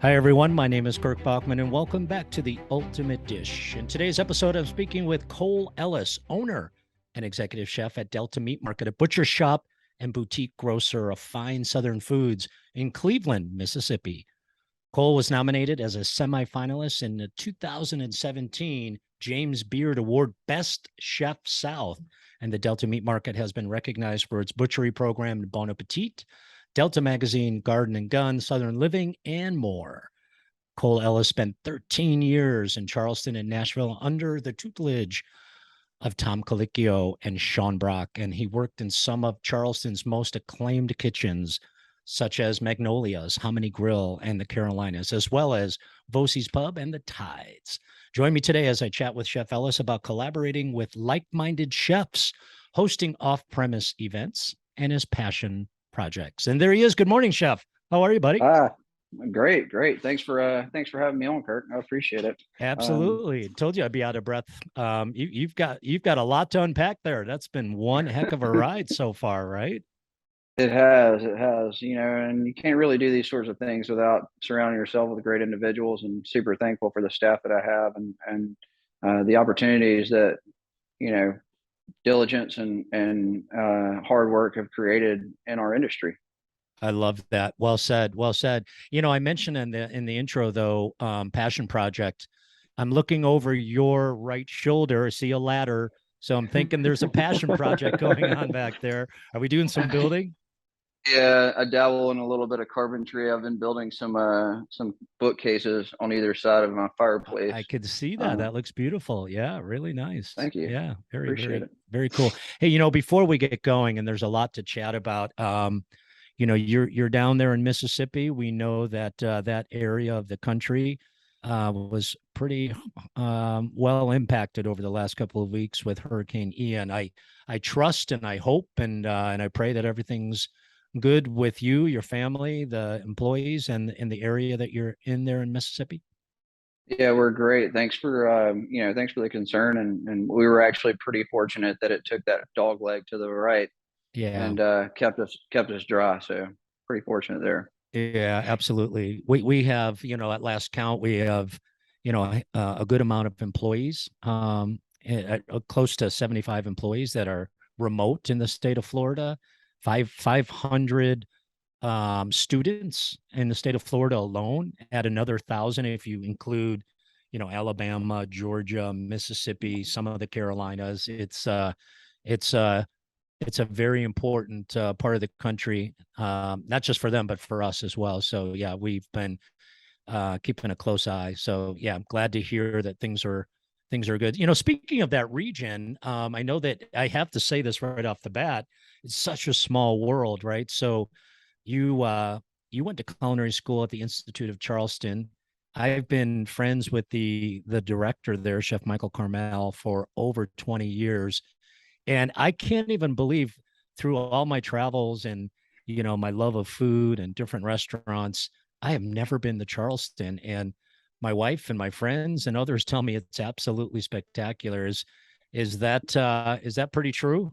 Hi, everyone. My name is Kirk Bachman, and welcome back to The Ultimate Dish. In today's episode, I'm speaking with Cole Ellis, owner and executive chef at Delta Meat Market, a butcher shop and boutique grocer of fine Southern foods in Cleveland, Mississippi. Cole was nominated as a semifinalist in the 2017 James Beard Award Best Chef South, and the Delta Meat Market has been recognized for its butchery program, Bon Appetit, Delta Magazine, Garden and Gun, Southern Living, and more. Cole Ellis spent 13 years in Charleston and Nashville under the tutelage of Tom Colicchio and Sean Brock, and he worked in some of Charleston's most acclaimed kitchens, such as Magnolia's, Hominy Grill, and the Carolinas, as well as Vosie's Pub and the Tides. Join me today as I chat with Chef Ellis about collaborating with like-minded chefs, hosting off-premise events, and his passion projects. And there he is. Good morning, Chef. How are you, buddy? Great. Thanks for having me on, Kirk. I appreciate it. Absolutely. Told you I'd be out of breath. You've got a lot to unpack there. That's been one heck of a ride so far, right? It has, and you can't really do these sorts of things without surrounding yourself with great individuals, and super thankful for the staff that I have and the opportunities that, diligence and hard work have created in our industry. I love that. Well said. Well said. I mentioned in the intro though, passion project. I'm looking over your right shoulder, see a ladder. So I'm thinking there's a passion project going on back there. Are we doing some building? Yeah, I dabble in a little bit of carpentry. I've been building some bookcases on either side of my fireplace. I could see that. That looks beautiful. Yeah, really nice. Thank you. Yeah, Appreciate it. very cool. Hey, before we get going, and there's a lot to chat about. You're down there in Mississippi. We know that that area of the country was pretty well impacted over the last couple of weeks with Hurricane Ian. I trust and I hope and I pray that everything's good with you, your family, the employees, and in the area that you're in there in Mississippi. Yeah, we're great. Thanks for the concern, and we were actually pretty fortunate that it took that dog leg to the right Yeah. and kept us dry. So pretty fortunate there. Yeah, absolutely. We have, at last count, we have, a good amount of employees, close to 75 employees that are remote in the state of Florida, 500 students in the state of Florida alone, at another 1,000 if you include, Alabama, Georgia, Mississippi, some of the Carolinas. It's a very important part of the country, not just for them, but for us as well. So yeah, we've been keeping a close eye. So yeah, I'm glad to hear that things are good. Speaking of that region, I know that I have to say this right off the bat. It's such a small world, right? So you went to culinary school at the Institute of Charleston. I've been friends with the director there, Chef Michael Carmel, for over 20 years. And I can't even believe, through all my travels and, my love of food and different restaurants, I have never been to Charleston. And my wife and my friends and others tell me it's absolutely spectacular. Is that pretty true?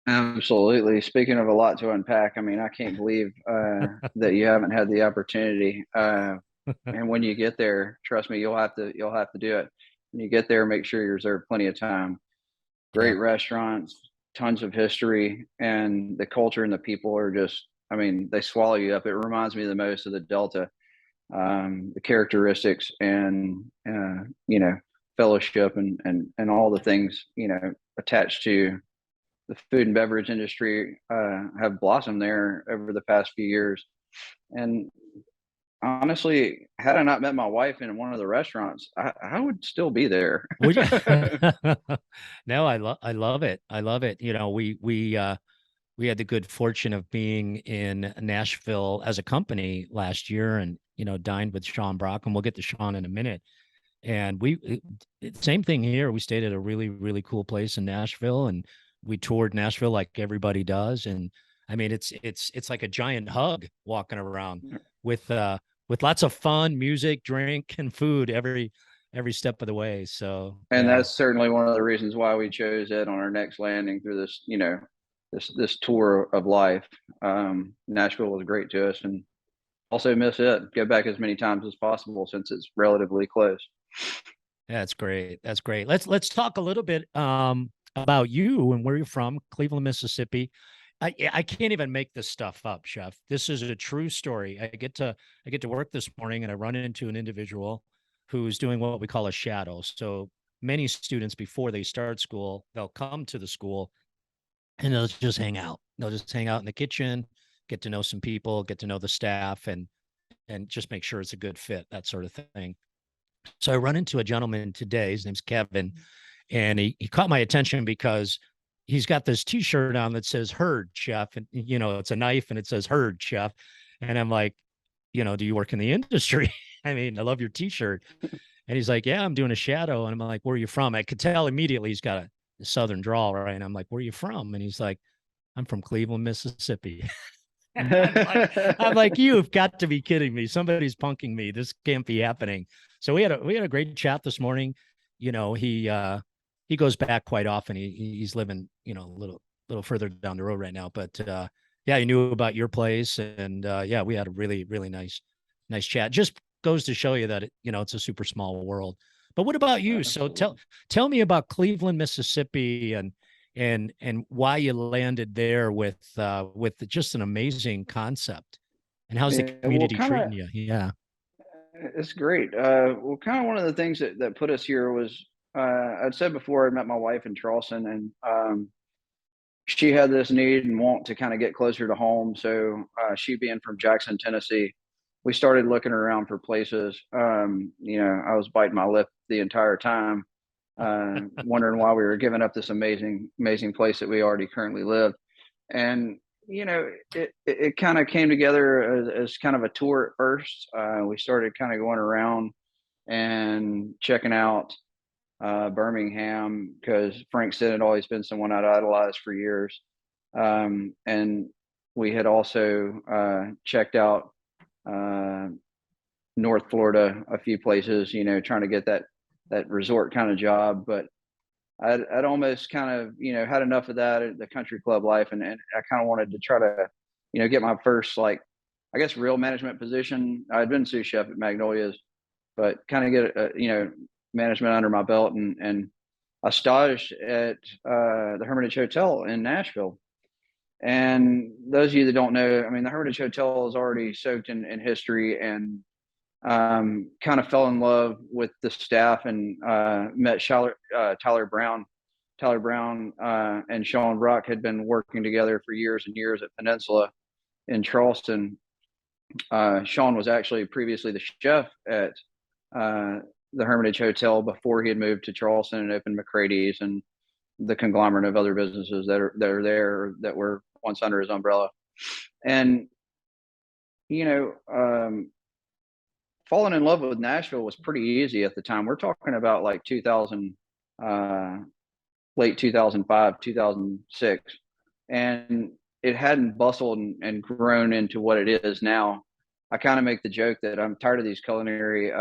Absolutely. Speaking of a lot to unpack, I mean, I can't believe that you haven't had the opportunity. And when you get there, trust me, you'll have to do it. When you get there, make sure you reserve plenty of time. Great Yeah. restaurants, tons of history, and the culture and the people are just, I mean, they swallow you up. It reminds me the most of the Delta, the characteristics and, fellowship and all the things, attached to the food and beverage industry have blossomed there over the past few years. And honestly, had I not met my wife in one of the restaurants, I would still be there. Would you? No, I love it. I love it. We had the good fortune of being in Nashville as a company last year, and dined with Sean Brock, and we'll get to Sean in a minute. And same thing here. We stayed at a really, really cool place in Nashville, and we toured Nashville like everybody does. And I mean, it's like a giant hug walking around with lots of fun, music, drink, and food every step of the way. So And yeah. that's certainly one of the reasons why we chose it on our next landing through this, this tour of life. Nashville was great to us, and also miss it. Go back as many times as possible since it's relatively close. That's great. That's great. Let's talk a little bit about you and where you're from, Cleveland, Mississippi. I can't even make this stuff up, Chef. This is a true story. I get to work this morning and I run into an individual who's doing what we call a shadow. So many students before they start school, they'll come to the school and they'll just hang out. They'll just hang out in the kitchen, get to know some people, get to know the staff, and just make sure it's a good fit, that sort of thing. So I run into a gentleman today. His name's Kevin, and he caught my attention because he's got this T-shirt on that says "Herd Chef," and it's a knife and it says "Herd Chef," and I'm like, do you work in the industry? I mean, I love your T-shirt. And he's like, yeah, I'm doing a shadow, and I'm like, where are you from? I could tell immediately he's got a southern drawl, right? And I'm like, where are you from? And he's like, I'm from Cleveland, Mississippi. I'm like, you've got to be kidding me. Somebody's punking me. This can't be happening. So we had a great chat this morning. He goes back quite often. He's living, a little further down the road right now. But yeah, he knew about your place. And yeah, we had a really, really nice chat. Just goes to show you that it's a super small world. But what about you? So tell me about Cleveland, Mississippi, and why you landed there with just an amazing concept. And how's the community treating you? Yeah. It's great. Well, kind of one of the things that put us here was I'd said before I met my wife in Charleston, and she had this need and want to kind of get closer to home. So she being from Jackson, Tennessee, we started looking around for places. I was biting my lip the entire time, wondering why we were giving up this amazing place that we already currently live. And it kind of came together as kind of a tour at first. We started kind of going around and checking out Birmingham because Frank Sin had always been someone I'd idolized for years. And we had also checked out North Florida, a few places, trying to get that resort kind of job. But I'd almost kind of, had enough of that, the country club life. And I kind of wanted to try to, get my first, like, I guess, real management position. I'd been sous chef at Magnolia's, but kind of get, management under my belt. And I staged at the Hermitage Hotel in Nashville. And those of you that don't know, I mean, the Hermitage Hotel is already soaked in history, and kind of fell in love with the staff and met Tyler Brown. Tyler Brown and Sean Ruck had been working together for years and years at Peninsula in Charleston. Sean was actually previously the chef at the Hermitage Hotel before he had moved to Charleston and opened McCrady's and the conglomerate of other businesses that are there that were once under his umbrella. And falling in love with Nashville was pretty easy at the time. We're talking about like 2000, late 2005, 2006, and it hadn't bustled and grown into what it is now. I kind of make the joke that I'm tired of these culinary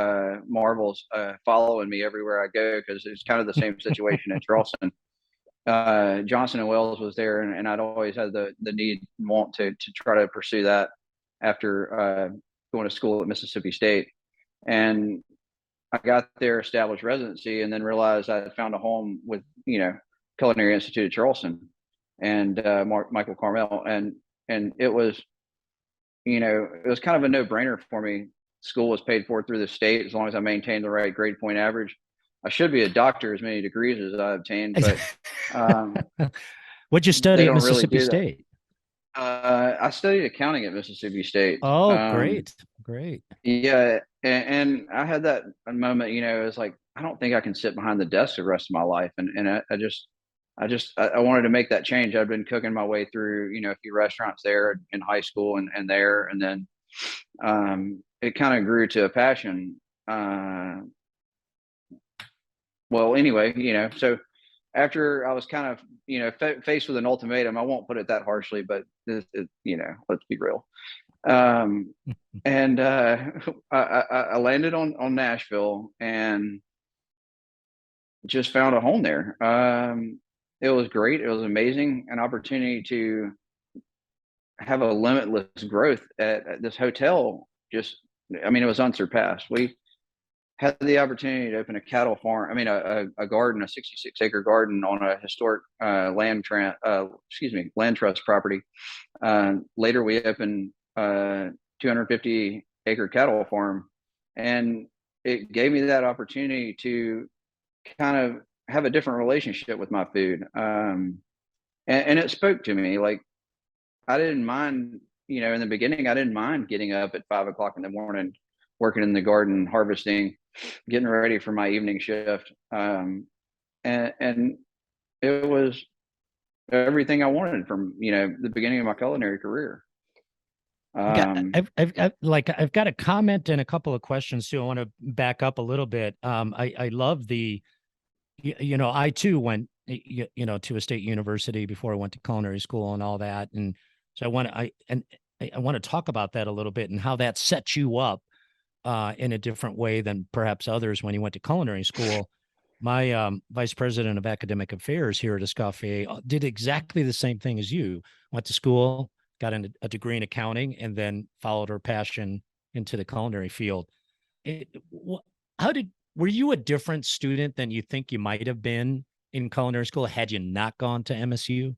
marvels following me everywhere I go, because it's kind of the same situation in Charleston. Johnson and Wells was there, and I'd always had the need and want to try to pursue that after going to school at Mississippi State. And I got there, established residency, and then realized I had found a home with, Culinary Institute of Charleston and Michael Carmel. And it was, it was kind of a no-brainer for me. School was paid for through the state as long as I maintained the right grade point average. I should be a doctor, as many degrees as I obtained, but what'd you study at Mississippi really State? I studied accounting at Mississippi State. Oh, great. Yeah, and I had that moment. It was like, I don't think I can sit behind the desk the rest of my life, and I wanted to make that change. I'd been cooking my way through, a few restaurants there in high school and there, and then it kind of grew to a passion. Well, anyway, so after I was kind of, faced with an ultimatum, I won't put it that harshly, but let's be real. And I landed on Nashville and just found a home there. It was great. It was amazing, an opportunity to have a limitless growth at this hotel just, I mean, it was unsurpassed. We had the opportunity to open a cattle farm. I mean, a garden, a 66-acre garden on a historic land trust property. Later, we opened 250-acre cattle farm, and it gave me that opportunity to kind of have a different relationship with my food. And it spoke to me. Like, I didn't mind, in the beginning, I didn't mind getting up at 5 o'clock in the morning, working in the garden, harvesting, getting ready for my evening shift. And it was everything I wanted from, the beginning of my culinary career. I've got a comment and a couple of questions too. I want to back up a little bit. I love I too went, to a state university before I went to culinary school and all that. And so I want to talk about that a little bit and how that sets you up in a different way than perhaps others when you went to culinary school. My vice president of academic affairs here at Escoffier did exactly the same thing as you. Went to school, got a degree in accounting, and then followed her passion into the culinary field. Were you a different student than you think you might have been in culinary school had you not gone to MSU?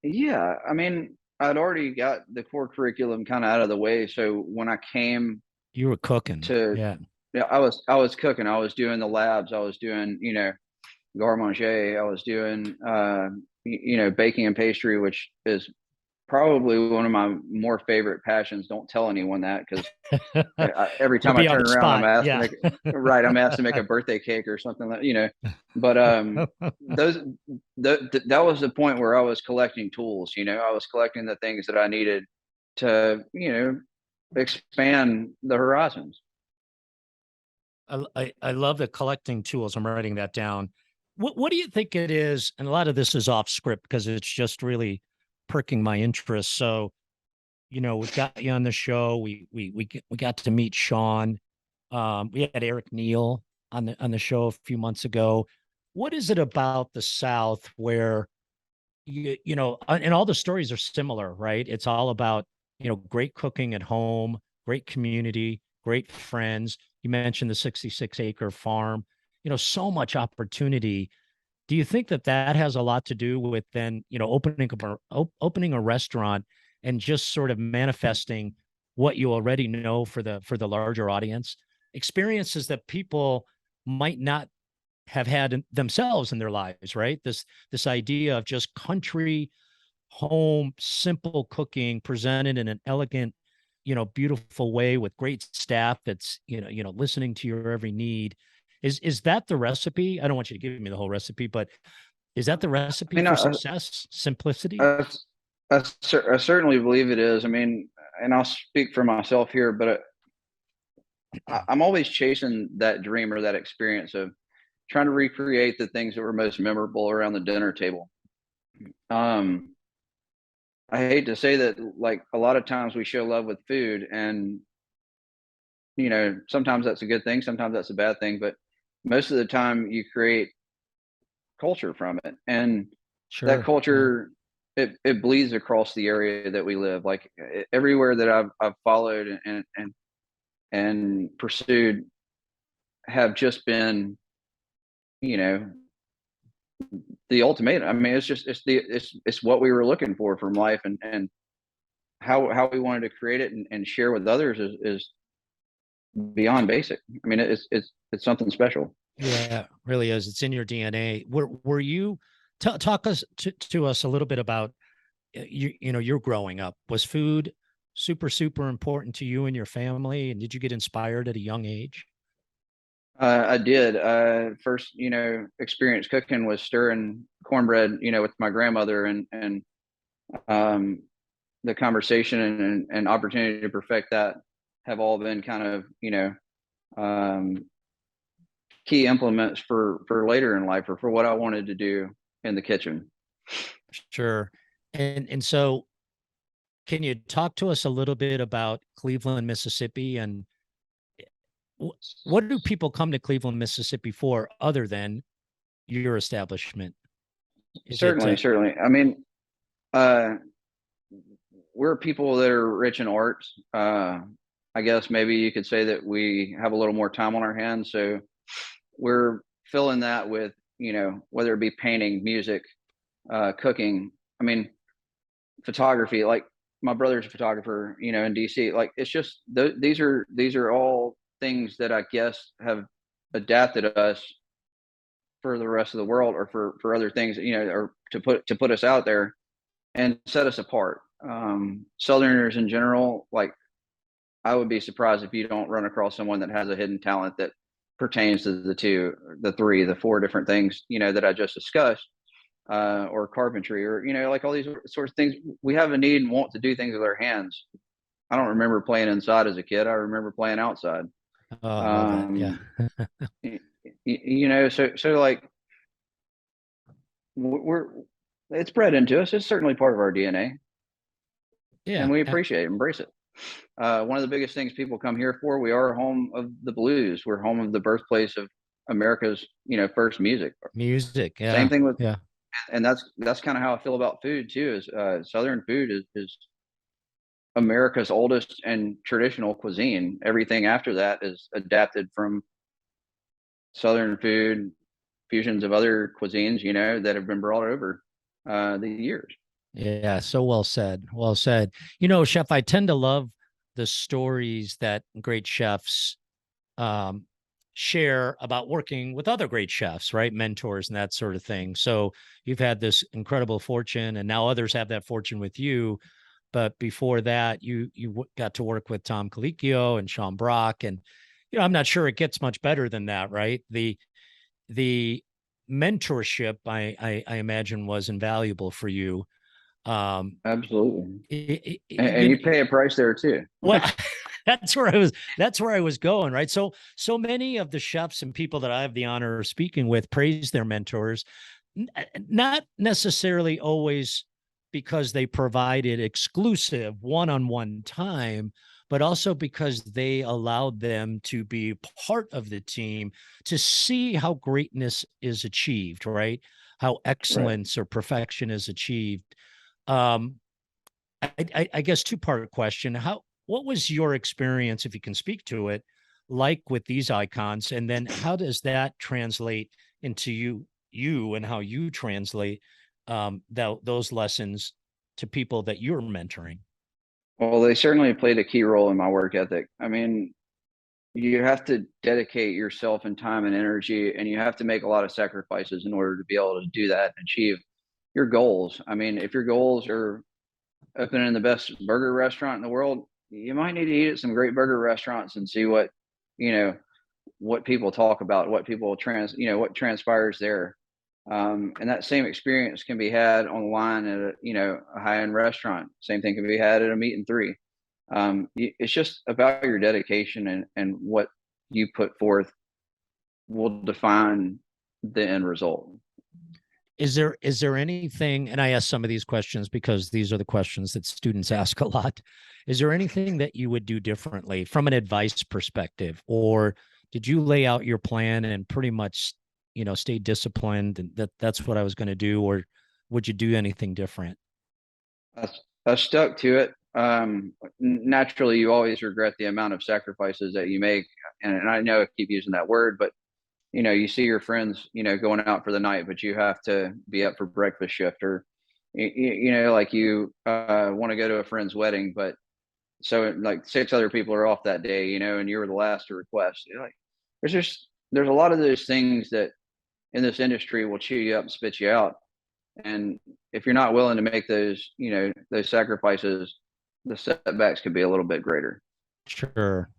Yeah, I mean, I'd already got the core curriculum kind of out of the way. So when I came You were cooking. yeah, I was cooking. I was doing the labs. I was doing, garde manger. I was doing, baking and pastry, which is probably one of my more favorite passions. Don't tell anyone that, because every time I turn around, I'm asked to make I'm asked to make a birthday cake or something like, but that was the point where I was collecting tools. I was collecting the things that I needed to, expand the horizons. I love the collecting tools. I'm writing that down. What do you think it is? And a lot of this is off script because it's just really perking my interest. So, we've got you on the show. We got to meet Sean. We had Eric Neal on the show a few months ago. What is it about the South where and all the stories are similar, right? It's all about, great cooking at home, great community, great friends. You mentioned the 66-acre farm, so much opportunity. Do you think that has a lot to do with then, opening a restaurant and just sort of manifesting what you already know for the larger audience, experiences that people might not have had themselves in their lives, right? This idea of just country home, simple cooking presented in an elegant, beautiful way with great staff that's, listening to your every need. Is that the recipe? I don't want you to give me the whole recipe, but is that the recipe for success? Simplicity? I certainly believe it is. I mean, and I'll speak for myself here, but I'm always chasing that dream or that experience of trying to recreate the things that were most memorable around the dinner table. I hate to say that, like, a lot of times we show love with food, and sometimes that's a good thing, sometimes that's a bad thing, but most of the time you create culture from it, and that culture, it bleeds across the area that we live. Like, everywhere that I've followed and pursued have just been, the ultimate. I mean, it's what we were looking for from life, and how we wanted to create it and share with others is beyond basic. I mean, it's something special. Yeah, it really is. It's in your DNA. Were you talk us to us a little bit about you're growing up. Was food super important to you and your family? And did you get inspired at a young age? I did. First, experience cooking was stirring cornbread, with my grandmother, and the conversation and opportunity to perfect that have all been kind of, key implements for later in life, or for what I wanted to do in the kitchen. Sure. And so can you talk to us a little bit about Cleveland, Mississippi, and what do people come to Cleveland, Mississippi for other than your establishment? Certainly. I mean, we're people that are rich in art. I guess maybe you could say that we have a little more time on our hands. So we're filling that with, whether it be painting, music, cooking. I mean, photography. Like my brother's a photographer, in DC. Like it's just these are all things that I guess have adapted us for the rest of the world, or for other things, or to put us out there and set us apart. Southerners in general, like I would be surprised if you don't run across someone that has a hidden talent that pertains to the three, the four different things, that I just discussed, or carpentry, or, like all these sorts of things. We have a need and want to do things with our hands. I don't remember playing inside as a kid. I remember playing outside. Oh, I love it. Yeah. So like we're it's bred into us. It's certainly part of our DNA. Yeah. And we appreciate it, embrace it. One of the biggest things people come here for, we are home of the blues. We're home of the birthplace of America's, first music. Music. Yeah. Same thing with, yeah. And that's kind of how I feel about food too, is Southern food is America's oldest and traditional cuisine. Everything after that is adapted from Southern food, fusions of other cuisines, that have been brought over the years. Yeah, so well said. Well said. Chef, I tend to love the stories that great chefs share about working with other great chefs, right? Mentors and that sort of thing. So you've had this incredible fortune, and now others have that fortune with you. But before that, you got to work with Tom Colicchio and Sean Brock, and I'm not sure it gets much better than that, right? The mentorship, I imagine, was invaluable for you. Absolutely. And you pay a price there too. Well, that's where I was going, right? So many of the chefs and people that I have the honor of speaking with praise their mentors, not necessarily always because they provided exclusive one-on-one time, but also because they allowed them to be part of the team, to see how greatness is achieved, right? How excellence or perfection is achieved. I guess two-part question. What was your experience, if you can speak to it, like with these icons? And then how does that translate into you and how you translate those lessons to people that you're mentoring? Well, they certainly played a key role in my work ethic. I mean, you have to dedicate yourself and time and energy, and you have to make a lot of sacrifices in order to be able to do that and achieve your goals. I mean, if your goals are opening the best burger restaurant in the world, you might need to eat at some great burger restaurants and see what people talk about, what what transpires there. And that same experience can be had online at a high-end restaurant. Same thing can be had at a meat and three. It's just about your dedication, and what you put forth will define the end result. Is there anything, and I ask some of these questions because these are the questions that students ask a lot. Is there anything that you would do differently from an advice perspective, or did you lay out your plan and pretty much, stay disciplined and that's what I was going to do, or would you do anything different? I stuck to it. Naturally, you always regret the amount of sacrifices that you make, and I know I keep using that word, but you see your friends, going out for the night, but you have to be up for breakfast shift, or, like you want to go to a friend's wedding, but so like 6 other people are off that day, and you're the last to request. Like, there's a lot of those things that in this industry will chew you up and spit you out. And if you're not willing to make those, those sacrifices, the setbacks could be a little bit greater. Sure.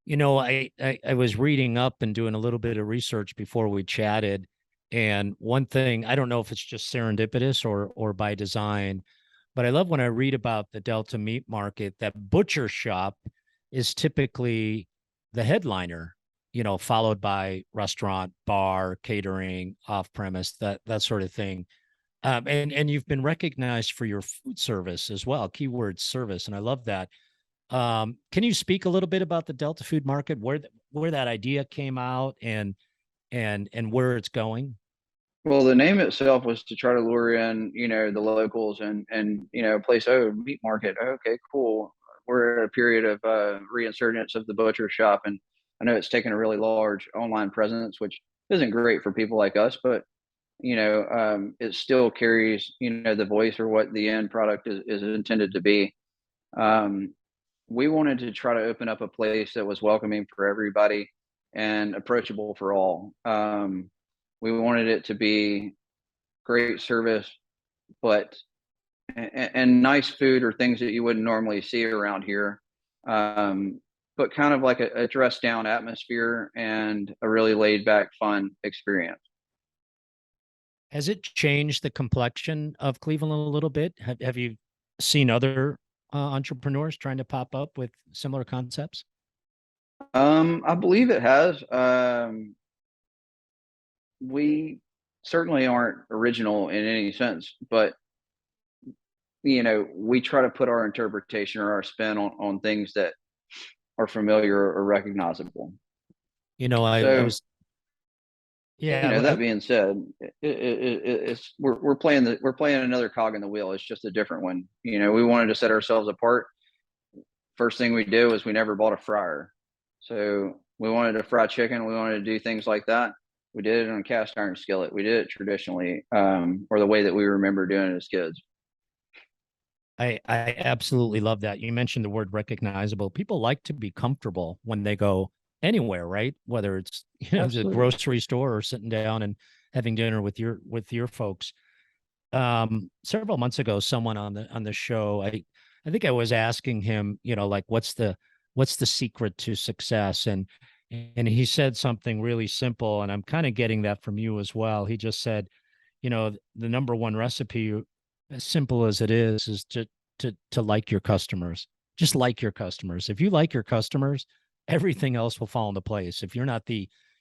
I was reading up and doing a little bit of research before we chatted. And one thing, I don't know if it's just serendipitous or by design, but I love when I read about the Delta meat market, that butcher shop is typically the headliner, followed by restaurant, bar, catering, off premise, that sort of thing. And you've been recognized for your food service as well, keyword service. And I love that. Can you speak a little bit about the Delta food market, where that idea came out and where it's going? Well, the name itself was to try to lure in, the locals and place. Oh, meat market. Okay, cool. We're at a period of reinsurgence of the butcher shop, and I know it's taken a really large online presence, which isn't great for people like us, but it still carries the voice or what the end product is intended to be. Um, we wanted to try to open up a place that was welcoming for everybody and approachable for all. We wanted it to be great service, but and nice food or things that you wouldn't normally see around here. But kind of like a dressed down atmosphere and a really laid back, fun experience. Has it changed the complexion of Cleveland a little bit? Have you seen other entrepreneurs trying to pop up with similar concepts? I believe it has. We certainly aren't original in any sense, but we try to put our interpretation or our spin on things that are familiar or recognizable. I So, was, yeah, that being said, it's we're playing another cog in the wheel. It's just a different one. We wanted to set ourselves apart. First thing we did was we never bought a fryer, so we wanted to fry chicken. We wanted to do things like that. We did it on a cast iron skillet. We did it traditionally, or the way that we remember doing it as kids. I absolutely love that. You mentioned the word recognizable. People like to be comfortable when they go anywhere, right? Whether it's the Absolutely. grocery store or sitting down and having dinner with your folks. Several months ago, someone on the show, I think I was asking him, like what's the secret to success? And he said something really simple, and I'm kind of getting that from you as well. He just said, the number one recipe, as simple as it is to like your customers. Just like your customers. If you like your customers, everything else will fall into place. If you're not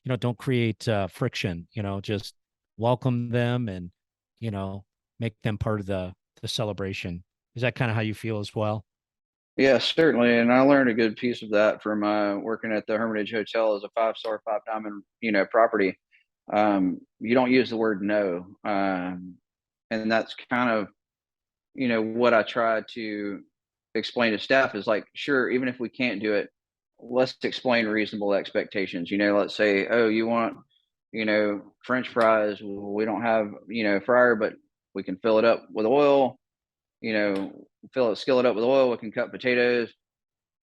don't create friction, just welcome them and, you know, make them part of the celebration. Is that kind of how you feel as well? Yeah, certainly. And I learned a good piece of that from working at the Hermitage Hotel as a five-star, five diamond, property. You don't use the word no. And that's kind of, what I try to explain to staff is like, sure, even if we can't do it, let's explain reasonable expectations. Let's say, oh, you want, French fries. Well, we don't have, fryer, but we can fill it up with oil, fill it up with oil. We can cut potatoes.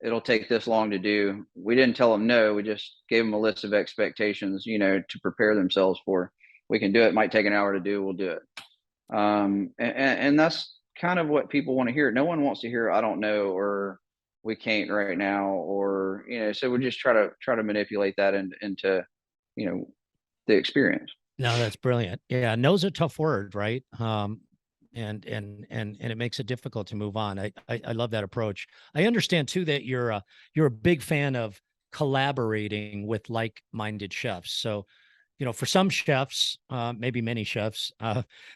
It'll take this long to do. We didn't tell them no. We just gave them a list of expectations, to prepare themselves for. We can do it. It might take an hour to do. We'll do it. And that's kind of what people want to hear. No one wants to hear, I don't know, or we can't right now, or, so we just try to manipulate that into, you know, the experience. No, that's brilliant. Yeah, no's a tough word, right? And it makes it difficult to move on. I love that approach. I understand too that you're a big fan of collaborating with like-minded chefs. So, for some chefs, maybe many chefs,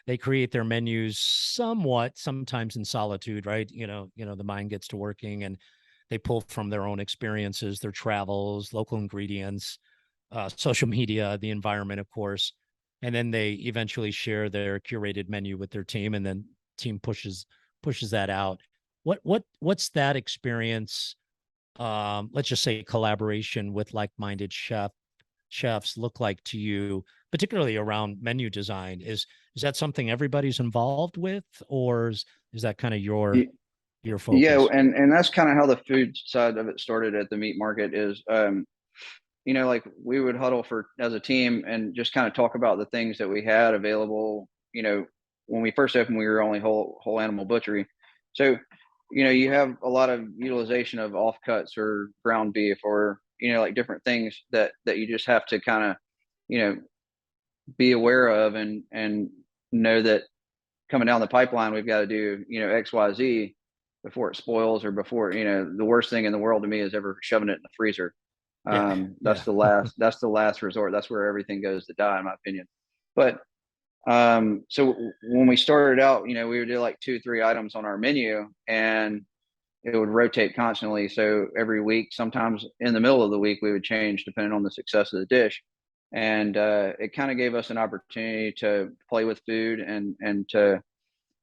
they create their menus sometimes in solitude, right? The mind gets to working and they pull from their own experiences, their travels, local ingredients, social media, the environment, of course, and then they eventually share their curated menu with their team, and then team pushes that out. What's that experience? Let's just say collaboration with like-minded chefs look like to you, particularly around menu design? Is that something everybody's involved with, or is that kind of your Yeah, focus? and that's kind of how the food side of it started at the meat market is like we would huddle for as a team and just kind of talk about the things that we had available. When we first opened, we were only whole animal butchery. So, you have a lot of utilization of offcuts or ground beef or, like different things that you just have to kind of, you know, be aware of and know that coming down the pipeline, we've got to do, XYZ before it spoils or before, the worst thing in the world to me is ever shoving it in the freezer. Yeah, That's yeah. the last resort. That's where everything goes to die, in my opinion. But so when we started out, we would do like 2, 3 items on our menu and it would rotate constantly. So every week, sometimes in the middle of the week, we would change depending on the success of the dish. and it kind of gave us an opportunity to play with food and to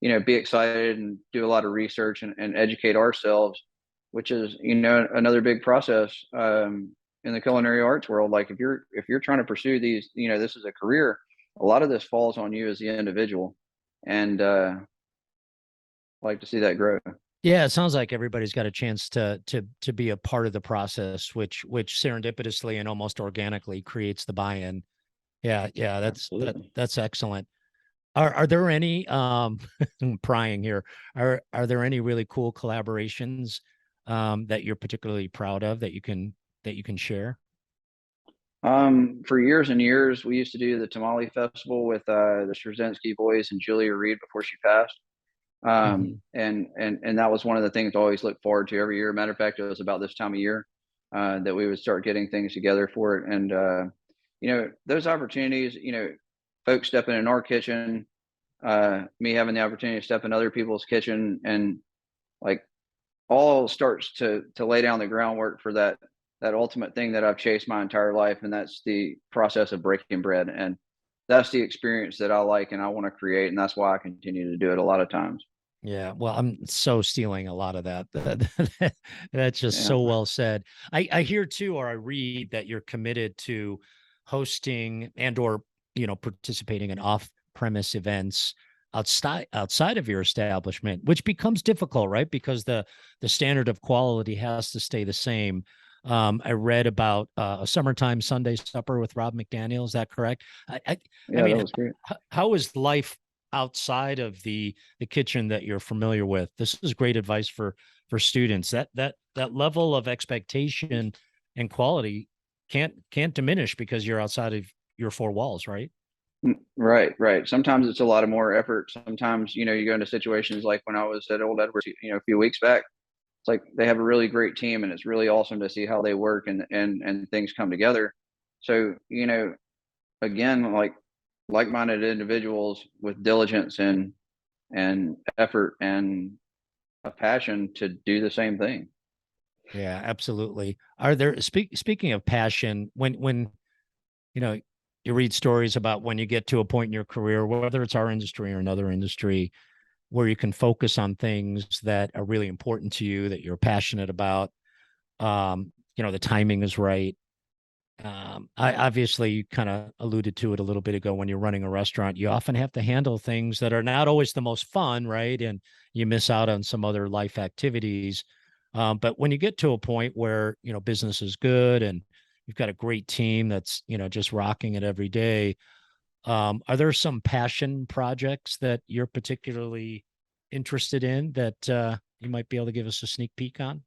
be excited and do a lot of research and educate ourselves, which is another big process in the culinary arts world. Like if you're trying to pursue these, this is a career, a lot of this falls on you as the individual, and like to see that grow. Yeah, it sounds like everybody's got a chance to be a part of the process, which serendipitously and almost organically creates the buy-in. Yeah, yeah, Absolutely. that's excellent. Are there any I'm prying here. Are there any really cool collaborations that you're particularly proud of that you can share? For years and years, we used to do the Tamale Festival with the Straczynski boys and Julia Reed before she passed. Hmm. And that was one of the things I always look forward to every year. Matter of fact, it was about this time of year that we would start getting things together for it. And those opportunities, folks stepping in our kitchen, me having the opportunity to step in other people's kitchen, and like all starts to lay down the groundwork for that ultimate thing that I've chased my entire life, and that's the process of breaking bread. And that's the experience that I like and I want to create, and that's why I continue to do it a lot of times. Yeah, well, I'm so stealing a lot of that. That's just Yeah. so well said. I hear too, or I read that you're committed to hosting and or participating in off-premise events outside of your establishment, which becomes difficult, right? Because the standard of quality has to stay the same. I read about a summertime Sunday supper with Rob McDaniel. Is that correct? I Yeah, that mean, was great. how is life outside of the kitchen that you're familiar with? This is great advice for students. That level of expectation and quality can't diminish because you're outside of your four walls, right? Right, right. Sometimes it's a lot of more effort. Sometimes, you go into situations like when I was at Old Edwards, a few weeks back. It's like they have a really great team, and it's really awesome to see how they work and things come together. So, again, like-minded individuals with diligence and effort and a passion to do the same thing. Yeah, absolutely. Are there speaking of passion, when you know you read stories about when you get to a point in your career, whether it's our industry or another industry, where you can focus on things that are really important to you, that you're passionate about. The timing is right. I obviously kind of alluded to it a little bit ago. When you're running a restaurant, you often have to handle things that are not always the most fun, right? And you miss out on some other life activities. But when you get to a point where business is good and you've got a great team that's just rocking it every day, are there some passion projects that you're particularly interested in that you might be able to give us a sneak peek on?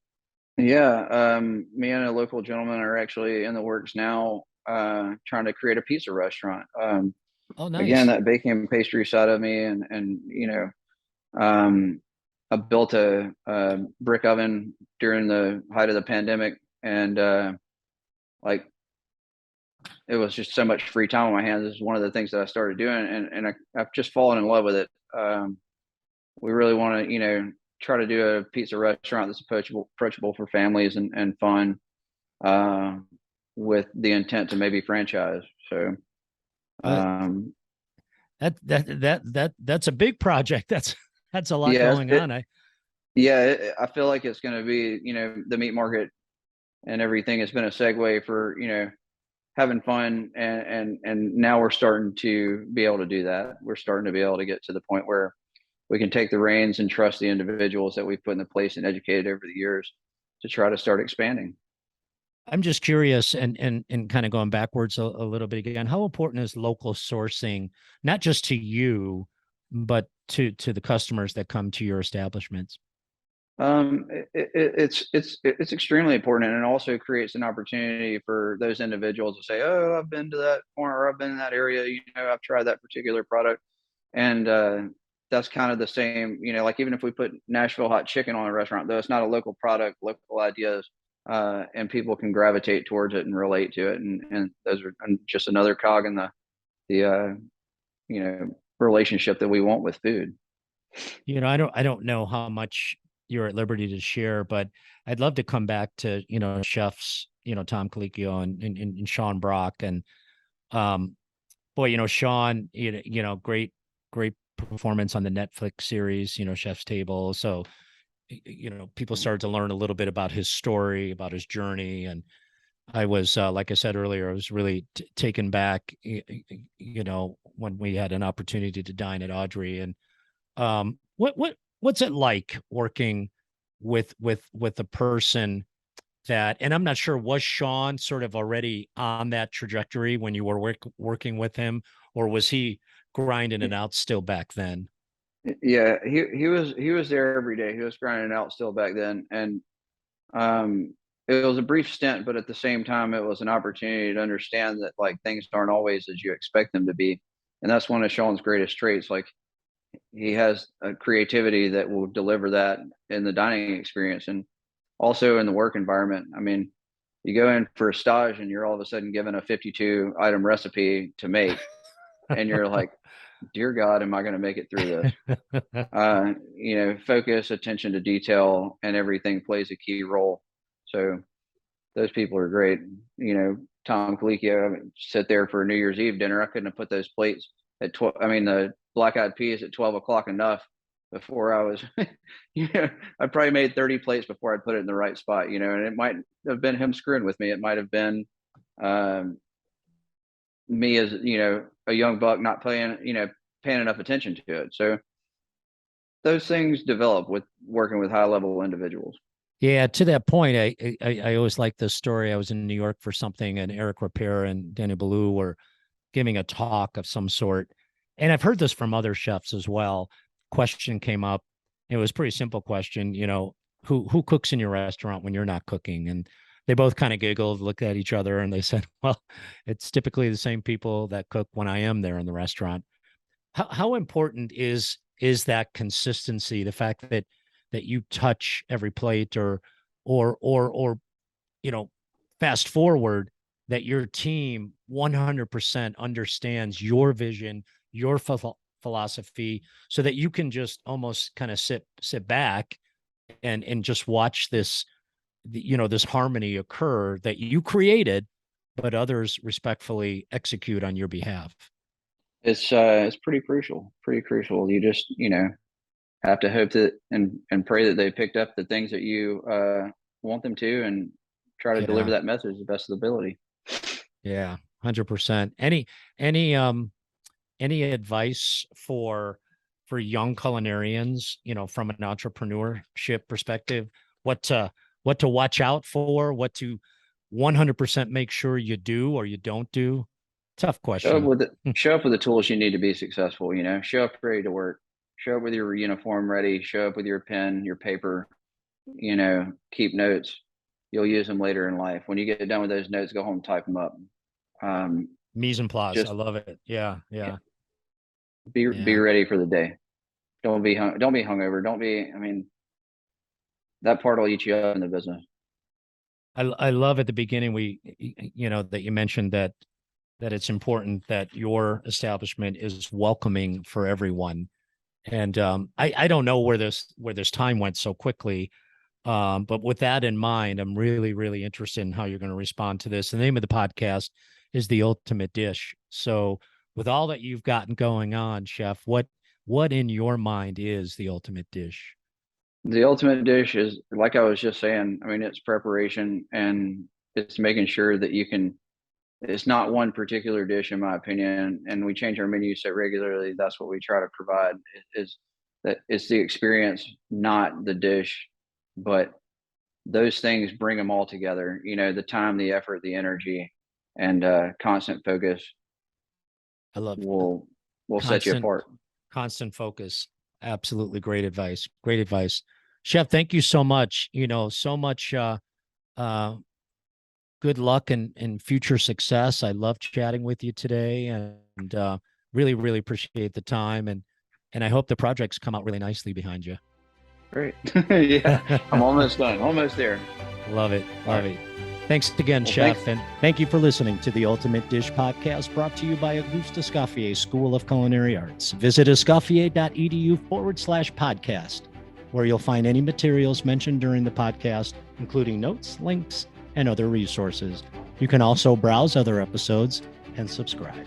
Yeah, me and a local gentleman are actually in the works now, trying to create a pizza restaurant. Oh, Again, nice. that baking and pastry side of me, and um, I built a brick oven during the height of the pandemic, and like it was just so much free time on my hands. This is one of the things that I started doing, and I've just fallen in love with it. We really want to, try to do a pizza restaurant that's approachable for families and fun, uh, with the intent to maybe franchise. So, Uh, um, that's a big project. That's a lot yeah, going on. I feel like it's going to be, the meat market and everything has been a segue for, having fun, and now we're starting to be able to do that. We're starting to be able to get to the point where we can take the reins and trust the individuals that we've put into place and educated over the years to try to start expanding. I'm just curious, and kind of going backwards a little bit again. How important is local sourcing, not just to you, but to the customers that come to your establishments? It's extremely important, and it also creates an opportunity for those individuals to say, "Oh, I've been to that corner, or I've been in that area. I've tried that particular product," and that's kind of the same. Like even if we put Nashville hot chicken on a restaurant, though it's not a local product, local ideas, and people can gravitate towards it and relate to it, and those are just another cog in the relationship that we want with food. I don't know how much you're at liberty to share, but I'd love to come back to chefs, Tom Colicchio and Sean Brock, and Boy, Sean, great performance on the Netflix series, Chef's Table. So, people started to learn a little bit about his story, about his journey. And I was, like I said earlier, I was really taken back, when we had an opportunity to dine at Audrey. And what's it like working with a person that, and I'm not sure, was Sean sort of already on that trajectory when you were working with him, or was he grinding it out still back then? Yeah, he was there every day. He was grinding out still back then, and it was a brief stint, but at the same time, it was an opportunity to understand that like things aren't always as you expect them to be, and that's one of Sean's greatest traits. Like he has a creativity that will deliver that in the dining experience and also in the work environment. I mean, you go in for a stage and you're all of a sudden given a 52 item recipe to make, and you're like, dear God, am I going to make it through this? Focus, attention to detail, and everything plays a key role. So those people are great. Tom Colicchio, I would sit there for a New Year's Eve dinner. I couldn't have put those plates at 12. I mean, the black eyed peas at 12 o'clock enough before I was, I probably made 30 plates before I'd put it in the right spot, and it might have been him screwing with me. It might have been me as, a young buck not paying enough attention to it. So those things develop with working with high level individuals. Yeah, to that point, I always like this story. I was in New York for something, and Eric Rapier and Danny Ballou were giving a talk of some sort. And I've heard this from other chefs as well. Question came up. It was a pretty simple question, who cooks in your restaurant when you're not cooking? And they both kind of giggled, looked at each other, and they said, well, it's typically the same people that cook when I am there in the restaurant. How important is that consistency, the fact that you touch every plate, or fast forward, that your team 100% understands your vision, your philosophy, so that you can just almost kind of sit back and just watch this, this harmony occur that you created, but others respectfully execute on your behalf. It's pretty crucial. Pretty crucial. You just have to hope that and pray that they picked up the things that you want them to, and try to deliver that message to the best of the ability. Yeah, 100%. Any advice for young culinarians, from an entrepreneurship perspective, what to watch out for, what to 100% make sure you do or you don't do? Tough question. Show up with the tools you need to be successful. Show up ready to work. Show up with your uniform ready. Show up with your pen, your paper. Keep notes. You'll use them later in life. When you get done with those notes, go home and type them up. Mise en place. I love it. Yeah. Be ready for the day. Don't be hungover. I mean, that part will eat you up in the business. I love at the beginning that you mentioned that it's important that your establishment is welcoming for everyone. And I don't know where this time went so quickly. But with that in mind, I'm really, really interested in how you're going to respond to this. The name of the podcast is The Ultimate Dish. So with all that you've gotten going on, Chef, what in your mind is the ultimate dish? The ultimate dish is, like I was just saying, I mean, it's preparation, and it's making sure that it's not one particular dish, in my opinion. And we change our menu so regularly. That's what we try to provide, is that it's the experience, not the dish, but those things bring them all together. The time, the effort, the energy, and constant focus. I love will set you apart. Constant focus. Absolutely great advice. Great advice. Chef, thank you so much. So much good luck and future success. I love chatting with you today, and really, really appreciate the time. And I hope the projects come out really nicely behind you. Great. Yeah, I'm almost done. Almost there. Love it. Love it. Thanks again, Chef. Thanks. And thank you for listening to the Ultimate Dish Podcast, brought to you by Auguste Escoffier School of Culinary Arts. Visit escoffier.edu/podcast, where you'll find any materials mentioned during the podcast, including notes, links, and other resources. You can also browse other episodes and subscribe.